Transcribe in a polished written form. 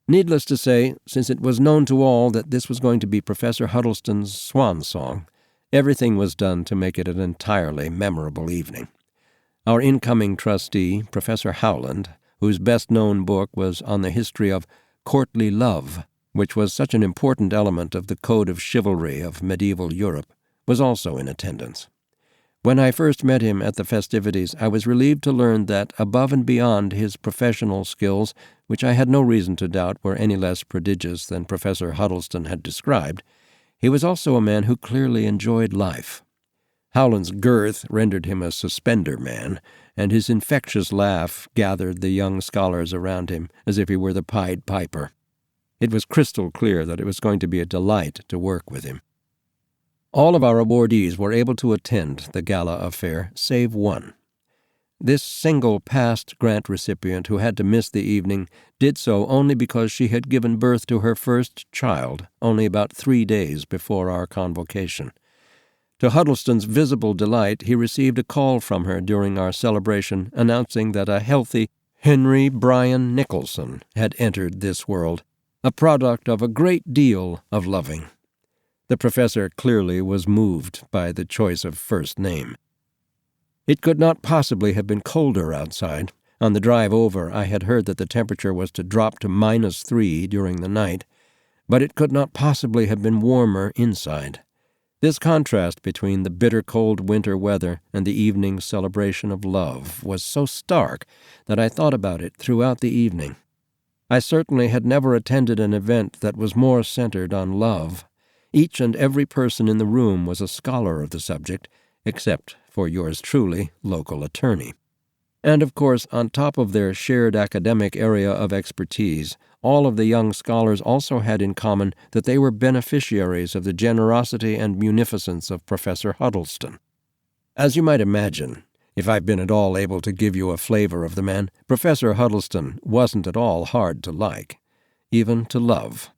Needless to say, since it was known to all that this was going to be Professor Huddleston's swan song, everything was done to make it an entirely memorable evening. Our incoming trustee, Professor Howland, whose best-known book was on the history of courtly love, which was such an important element of the code of chivalry of medieval Europe, was also in attendance. When I first met him at the festivities, I was relieved to learn that, above and beyond his professional skills, which I had no reason to doubt were any less prodigious than Professor Huddleston had described, he was also a man who clearly enjoyed life. Howland's girth rendered him a suspender man, and his infectious laugh gathered the young scholars around him as if he were the Pied Piper. It was crystal clear that it was going to be a delight to work with him. All of our awardees were able to attend the gala affair, save one. This single past grant recipient who had to miss the evening did so only because she had given birth to her first child only about 3 days before our convocation. To Huddleston's visible delight, he received a call from her during our celebration announcing that a healthy Henry Bryan Nicholson had entered this world, a product of a great deal of loving. The professor clearly was moved by the choice of first name. It could not possibly have been colder outside. On the drive over, I had heard that the temperature was to drop to -3 during the night, but it could not possibly have been warmer inside. This contrast between the bitter cold winter weather and the evening's celebration of love was so stark that I thought about it throughout the evening. I certainly had never attended an event that was more centered on love. Each and every person in the room was a scholar of the subject, except for yours truly, local attorney. And, of course, on top of their shared academic area of expertise, all of the young scholars also had in common that they were beneficiaries of the generosity and munificence of Professor Huddleston. As you might imagine, if I've been at all able to give you a flavor of the man, Professor Huddleston wasn't at all hard to like, even to love.